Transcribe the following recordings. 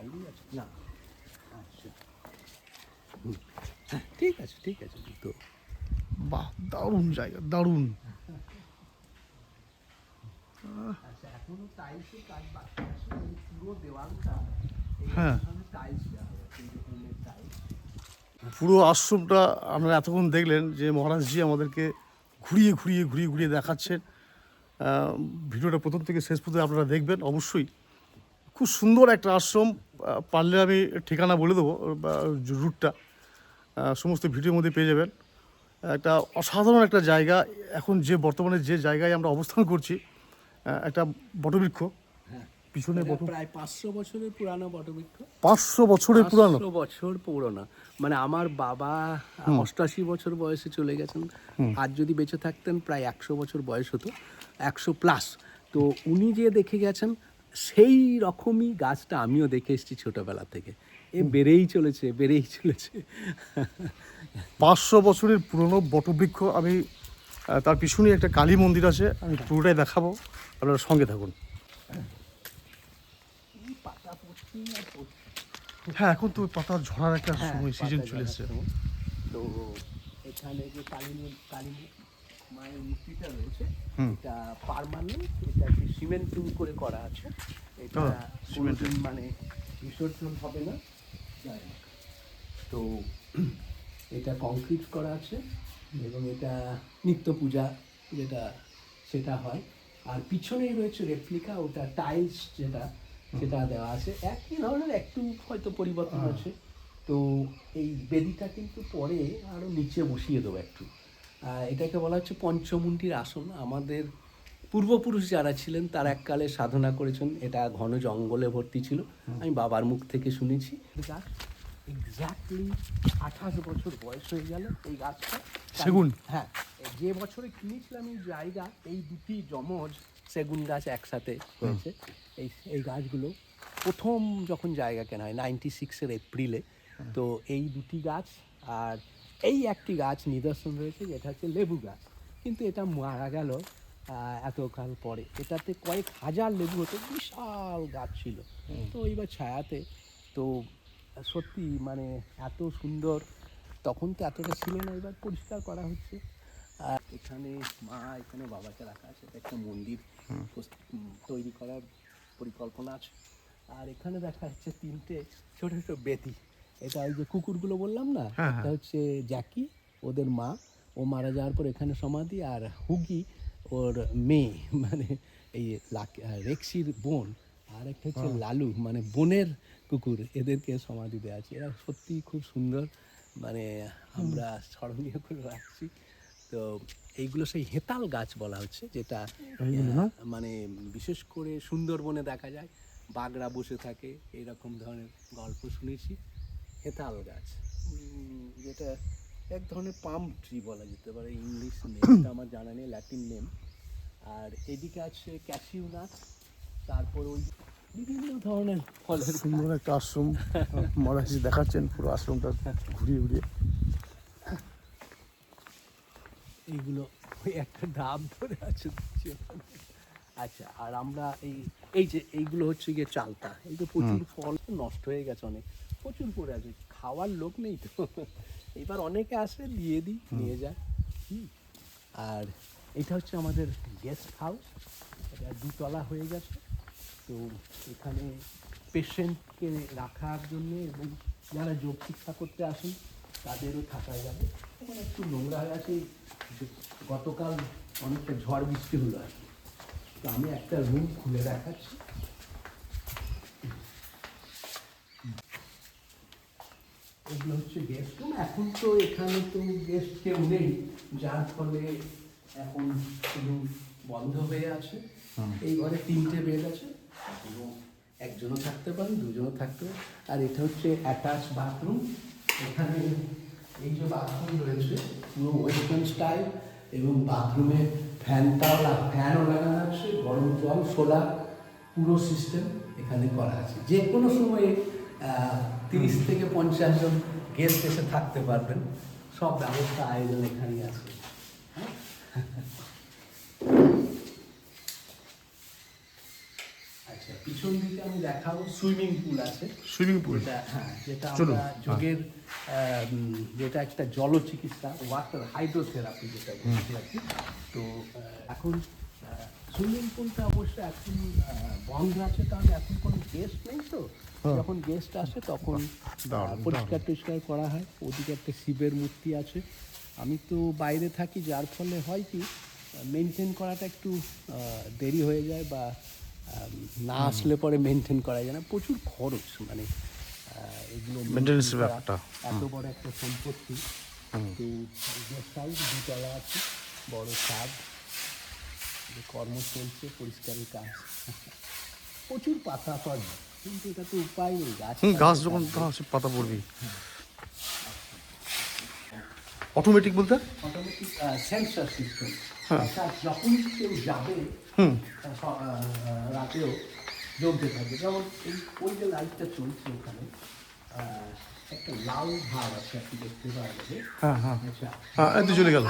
বাইরে আছে না, আচ্ছা হ্যাঁ ঠিক আছে তো। বাহ, দারুণ জায়গা, দারুণ। আচ্ছা এখনো টাইলসের কাজ বাকি আছে, এই পুরো দেওয়ালটা হ্যাঁ, টাইলস দেওয়া হবে, কিন্তু হোমের টাইলস। পুরো আশ্রমটা আপনারা এতক্ষণ দেখলেন যে মহারাজজি আমাদেরকে ঘুরিয়ে ঘুরিয়ে ঘুরিয়ে ঘুরিয়ে দেখাচ্ছেন। ভিডিওটা প্রথম থেকে শেষ পর্যন্ত আপনারা দেখবেন অবশ্যই। খুব সুন্দর একটা আশ্রম। পারলে আমি ঠিকানা বলে দেবো, রুটটা সমস্ত ভিডিওর মধ্যে পেয়ে যাবেন। একটা অসাধারণ একটা জায়গা। এখন যে বর্তমানে যে জায়গায় আমরা অবস্থান করছি, একটা বটবৃক্ষ পিছনে, প্রায় 500 বছরের পুরানো বটবৃক্ষ। 500 বছরের পুরানো। 500 বছর পুরনো, মানে আমার বাবা 88 বছর বয়সে চলে গেছেন, আজ যদি বেঁচে থাকতেন প্রায় 100 বছর বয়স হতো, 100+। তো উনি যে দেখে গেছেন সেই রকমই গাছটা আমিও দেখে এসেছি ছোটোবেলা থেকে, বেড়েই চলেছে 500 বছরের পুরনো বটবৃক্ষ। আমি তার পিছনে একটা কালী মন্দির আছে, আমি পুরোটাই দেখাবো, আপনারা সঙ্গে থাকুন। হ্যাঁ, এখন তো পাতা ঝরার একটা সময়, সিজন চলে এসছে। তো এখানে যে কালী মায়ের মূর্তিটা রয়েছে, এটা পার্মানেন্ট, এটা সিমেন্ট করে করা আছে, এটা সিমেন্ট মানে বিসর্জন হবে না, তো এটা কংক্রিট করা আছে, এবং এটা নিত্য পূজা যেটা সেটা হয়। আর পিছনেই রয়েছে রেপ্লিকা, ওটা টাইলস যেটা সেটা দেওয়া আছে, একই ধরনের, একটু হয়তো পরিবর্তন আছে। তো এই বেদিটা কিন্তু পরে আরও নিচে বসিয়ে দেবো একটু। এটাকে বলা হচ্ছে পঞ্চমুণ্ডির আসন। আমাদের পূর্বপুরুষ যারা ছিলেন তারা এককালে সাধনা করেছেন, এটা ঘন জঙ্গলে ভর্তি ছিল, আমি বাবার মুখ থেকে শুনেছি। গাছ এক্স্যাক্টলি 28 বছর বয়স হয়ে গেল এই গাছটা, সেগুন। হ্যাঁ, যে বছরে কিনেছিলাম এই জায়গা, এই দুটি যমজ সেগুন গাছ একসাথে হয়েছে। এই গাছগুলো প্রথম যখন জায়গা কেনা হয় 96-এর এপ্রিলে, তো এই দুটি গাছ আর এই একটি গাছ নিদর্শন রয়েছে যেটা হচ্ছে লেবু গাছ, কিন্তু এটা মারা গেল এতকাল পরে। এটাতে কয়েক হাজার লেবু হতো, বিশাল গাছ ছিল, তো এইবার ছায়াতে। তো সত্যি মানে এত সুন্দর, তখন তো এতটা ছিল না, এবার পরিষ্কার করা হচ্ছে। আর এখানে মা, এখানে বাবাকে রাখা আছে, একটা মন্দির তৈরি করার পরিকল্পনা আছে। আর এখানে দেখা যাচ্ছে 3টে ছোটো ছোটো বেদি, এটা ওই যে কুকুরগুলো বললাম না, এটা হচ্ছে জ্যাকি, ওদের মা, ও মারা যাওয়ার পর এখানে সমাধি, আর হুগি ওর মেয়ে, মানে এই রেক্সির বোন, আর একটা হচ্ছে লালু, মানে বোনের কুকুর, এদেরকে সমাধি দেওয়া আছে। এরা সত্যি খুব সুন্দর, মানে আমরা স্মরণীয় করে রাখছি। তো এইগুলো সেই হেতাল গাছ বলা হচ্ছে, যেটা মানে বিশেষ করে সুন্দরবনে দেখা যায়, বাঘরা বসে থাকে, এইরকম ধরনের গল্প শুনেছি। হেতাল গাছ, যেটা এক ধরনের পাম ট্রি বলা যেতে পারে, ইংলিশ নেমটা আমার জানা নেই, ল্যাটিন নেম। আর এদিকে আছে ক্যাশিউ নাট, তারপর ওই বিভিন্ন ধরনের ফলের। সুন্দর একটা আশ্রম মহারাজজি দেখাচ্ছেন, পুরো আশ্রমটা ঘুরিয়ে ঘুরিয়ে। এইগুলো ওই একটা ডাব ধরে আছে। আচ্ছা, আর আমরা এই যে এইগুলো হচ্ছে গিয়ে চালতা, এই যে প্রচুর ফল নষ্ট হয়ে গেছে, অনেক প্রচুর পড়ে আছে, খাওয়ার লোক নেই তো, এবার অনেকে আসে দিয়ে দিই, নিয়ে যায়। আর এটা হচ্ছে আমাদের গেস্ট হাউস, এটা 2তলা হয়ে গেছে। তো এখানে পেশেন্টকে রাখার জন্যে এবং যারা যোগ শিক্ষা করতে আসেন তাদেরও থাকা যাবে। এখন একটু নোংরা হয়ে আছে, গতকাল অনেকটা ঝড় বৃষ্টি হলো আর কি। তো আমি একটা রুম খুলে দেখাচ্ছি। এগুলো হচ্ছে গেস্ট রুম। এখন তো এখানে তো গেস্ট কেউ নেই, যার ফলে এখন শুধু বন্ধ হয়ে আছে। এই ঘরে 3টে বেড আছে, এবং একজনও থাকতে পারেন, দুজনও থাকতে পারেন। আর এটা হচ্ছে অ্যাটাচ বাথরুম। এখানে এই যে বাথরুম রয়েছে পুরো ওয়েস্টার্ন স্টাইল, এবং বাথরুমে ফ্যানও লাগানো আছে, গরম জল, সোলার, পুরো সিস্টেম এখানে করা আছে। যে কোনো সময়ে 30 থেকে 50 জন গেস্ট এসে থাকতে পারবেন, সব ব্যবস্থা আয়োজন এখানেই আছে। আচ্ছা, পিছন দিকে আমি দেখাবো সুইমিং পুল আছে। সুইমিং পুল, যেটা চলুন, আমরা যোগের যেটা একটা জল চিকিৎসা, ওয়াটার হাইড্রোথেরাপি যেটা বলছি আর কি। তো এখন সুইমিং পুলটা অবশ্য এখন বন্ধ আছে, কারণ এখন কোনো গেস্ট নেই। তো যখন গেস্ট আসে তখন পরিষ্কার টরিষ্কার করা হয়। ওদিকে একটা শিবের মূর্তি আছে। আমি তো বাইরে থাকি, যার ফলে হয় কি মেনটেন করাটা একটু দেরি হয়ে যায়, বা না আসলে পরে মেনটেন করা যায় না, প্রচুর খরচ। মানে এগুলো মেনটেন্যান্সের ব্যাপারটা। এত বড় একটা সম্পত্তি। তো গেস্ট হাউস 2 তলা আছে, বড় ছাদ, কর্ম চলছে, পরিষ্কারের কাজ। প্রচুর পাতা পড়ে, কিন্তু এটা তো উপায় নেই, গাছ যখন পাতা পড়বি। অটোমেটিক বলতে অটোমেটিক সেন্সর সিস্টেম। যখন কেউ যাবে রাতেও জ্বলতে থাকবে। যেমন ওই যে লাইটটা চলছে ওখানে একটা লাল ভাব আছে, আপনি দেখতে পারবেন। এই তো জ্বলে গেল।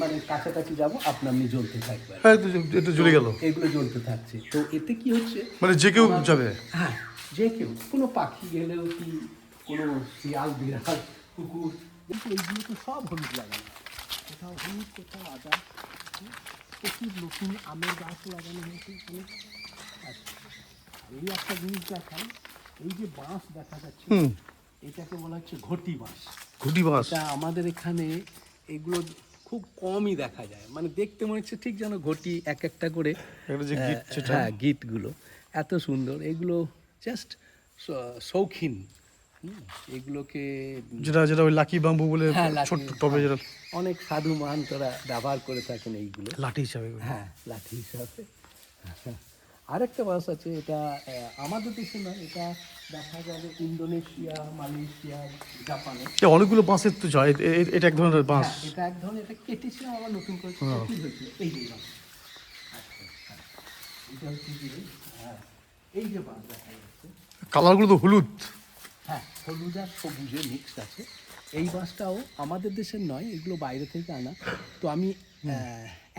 মানে কাছাকাছি যাবো, আপনি জ্বলতে থাকবেন। এটা জ্বলে গেল, এগুলো জ্বলতে থাকছে। তো এতে কি হচ্ছে, মানে যে কেউ যাবে। হ্যাঁ, যে কেউ, কোনো পাখি গেলেও কি, কোনো শিয়াল, বিড়াল, কুকুর, কিন্তু এইগুলো তো সব হলুদ লাগানো, কোথাও হলুদ, কোথাও আদা, প্রচুর নতুন আমের গাছ লাগানো হয়েছে এখানে। এই একটা জিনিস দেখান, এই যে বাঁশ দেখা যাচ্ছে, এটাকে বলা হচ্ছে ঘটি বাঁশ। ঘটি বাঁশ, এটা আমাদের এখানে এগুলো খুব কমই দেখা যায়। মানে দেখতে মনে হচ্ছে ঠিক যেন ঘটি, এক একটা করে হ্যাঁ গিটগুলো এত সুন্দর। এগুলো জাস্ট শৌখিন। এগুলোকে যেটা ওই লাকি বাম্বু বলে ছোট্ট টবে যেটা অনেক সাধু মাহান্তরা ব্যবহার করে থাকেন এইগুলো লাঠি হিসাবে। হ্যাঁ, লাঠি হিসাবে। আরেকটা বাস আছে, এটা আমাদের দেশে নয়, এটা দেখা যাবে ইন্দোনেশিয়া, মালয়েশিয়া, জাপানে। অনেকগুলো বাঁশের তো যায়, এটা এক ধরনের বাঁশ। এটা এক ধরনের, এটা কেটেছিলাম আবার নতুন করে তৈরি হয়েছিল। এই যে বাঁশ, এটা হচ্ছে কি, এই যে বাঁশ দেখা যাচ্ছে, কালারগুলো তো হলুদ। হ্যাঁ, হলুদ আর সবুজে মিক্স আছে। এই বাঁশটাও আমাদের দেশের নয়, এগুলো বাইরে থেকে আনা। তো আমি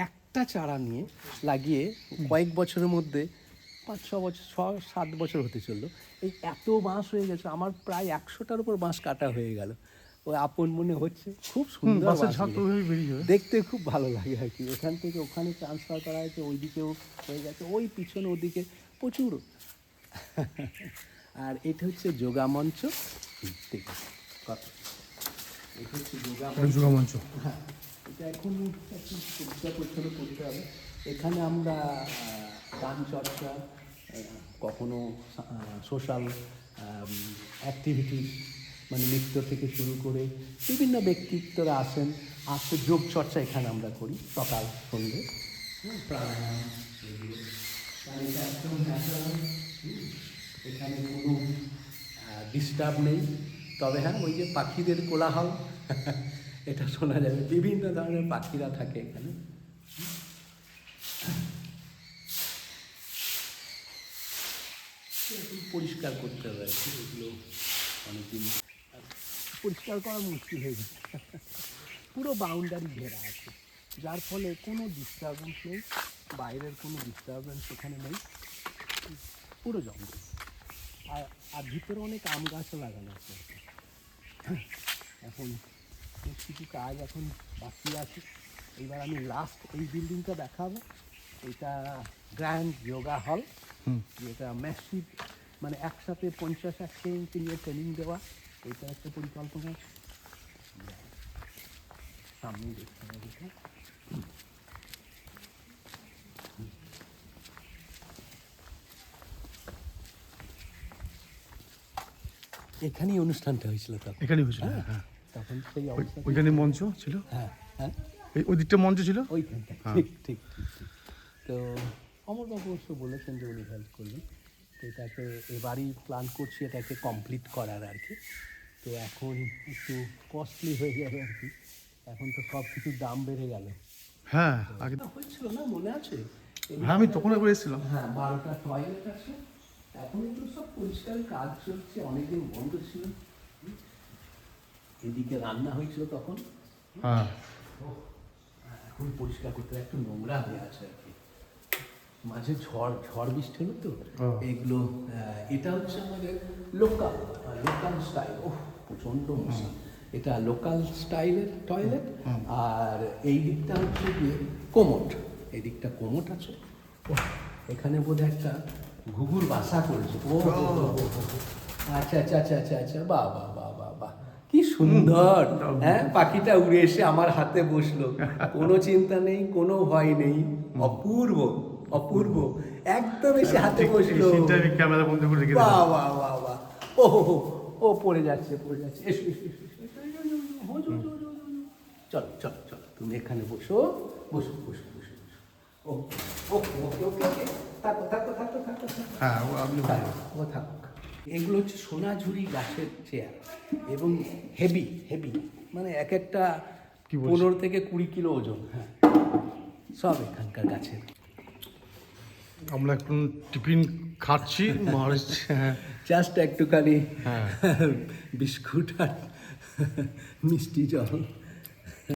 একটা চারা নিয়ে লাগিয়ে কয়েক বছরের মধ্যে 5-6 বছর, 6-7 বছর হতে চললো, এই এত বাঁশ হয়ে গেছে। আমার প্রায় 100টার উপর বাঁশ কাটা হয়ে গেল। ওই আপন মনে হচ্ছে, খুব সুন্দর দেখতে, খুব ভালো লাগে আর কি। এখান থেকে ওখানে ট্রান্সফার করা হয়েছে, ওইদিকেও হয়ে গেছে, ওই পিছনে ওদিকে প্রচুর। আর এটা হচ্ছে যোগা মঞ্চ। ঠিক আছে, এটা হচ্ছে যোগা মঞ্চ। হ্যাঁ, এটা এখন একটু পরিষ্কার পরিচ্ছন্ন করতে হবে। এখানে আমরা গান চর্চা, কখনো সোশ্যাল অ্যাক্টিভিটিস, মানে নৃত্য থেকে শুরু করে বিভিন্ন ব্যক্তিত্বরা আসে যোগ চর্চা এখানে আমরা করি সকাল সন্ধ্যে। প্রাণায়াম, এটা একদম ন্যাচারাল, এখানে কোনো ডিস্টার্ব নেই। তবে হ্যাঁ, ওই যে পাখিদের কোলাহল এটা শোনা যাবে, বিভিন্ন ধরনের পাখিরা থাকে এখানে। পরিষ্কার করতে হবে আর কি, এগুলো অনেকদিন পরিষ্কার করা মুশকিল হয়ে যায়। পুরো বাউন্ডারি ঘেরা আছে, যার ফলে কোনো ডিস্টারবেন্স নেই, বাইরের কোনো ডিস্টারবেন্স এখানে নেই, পুরো জঙ্গল। আর ভিতরে অনেক আম গাছও লাগানো আছে। এখন বেশ কিছু কাজ এখন বাকি আছে। এইবার আমি লাস্ট এই বিল্ডিংটা দেখাবো। এটা গ্র্যান্ড যোগা হল, যেটা ম্যাসিভ, মানে একসাথে 50-100 নিয়ে ট্রেনিং দেওয়া, এটা একটা পরিকল্পনা সামনে দেখতে হবে। এখানেই অনুষ্ঠানটা হয়েছিল তখন। এখানেই হয়েছিল, হ্যাঁ, তখন সেই অবস্থা। ওইখানে মঞ্চ ছিল। হ্যাঁ হ্যাঁ, ওই দিকটা মঞ্চ ছিল ওইখানটা। ঠিক ঠিক ঠিক ঠিক। তো অমরবাবু অবশ্য বলেছেন যে উনি হেল্প করবেন। তো এটাকে এবারই প্ল্যান করছি এটাকে কমপ্লিট করার আর কি। তো এখন একটু কস্টলি হয়ে যাবে আর কি, এখন তো সব কিছুর দাম বেড়ে গেল। হ্যাঁ, আগে হয়েছিল না, মনে আছে? হ্যাঁ, আমি তখন একবার এসেছিলাম। হ্যাঁ, 12টা টয়লেট আছে। এখন একটু সব পরিষ্কার কাজ চলছে, অনেকদিন বন্ধ ছিল। এদিকে রান্না হয়েছিল তখন। হ্যাঁ, এখন পরিষ্কার করতে একটু নোংরা হয়ে আছে আর কি। মাঝে ঝড় ঝড় বৃষ্টি হলো তো এগুলো এটা হচ্ছে আমাদের লোকাল স্টাইল। ও প্রচণ্ড মশা। এটা লোকাল স্টাইলের টয়লেট। আর এই দিকটা হচ্ছে গিয়ে কোমোট, এই দিকটা কোমোট আছে। ও এখানে বোধহয় একটা ঘুঘুর বাসা করেছে। ও আচ্ছা আচ্ছা আচ্ছা আচ্ছা আচ্ছা, বাহ বাহ বাহ বাহ বাহ, কি সুন্দর। হ্যাঁ, পাখিটা উড়ে এসে আমার হাতে বসলো, কোনো চিন্তা নেই, কোনো ভয় নেই, অপূর্ব অপূর্ব, একদম এসে হাতে বসলো। ক্যামেরা বন্ধ করে রেখে বাহ বাহ বাহ বাহ, ও হো হো, ও পড়ে যাচ্ছে পড়ে যাচ্ছে, এসো এসো এসো এসো, চলো চলো চলো, তুমি এখানে বসো বসো বসো বসো বসো। ও ওকে ওকে ওকে ওকে, থাকো থাকো থাকো থাকো থাকো। হ্যাঁ আপনি ও থাকুক। এগুলো হচ্ছে সোনাঝুরি গাছের চেয়ার এবং হেভি হেভি, মানে এক একটা 15 থেকে 20 কিলো ওজন। হ্যাঁ, সব এখানকার গাছের। আমরা এখন টিফিন খাচ্ছি মহারাজ। হ্যাঁ জাস্ট একটুখানি হ্যাঁ বিস্কুট আর মিষ্টি জল।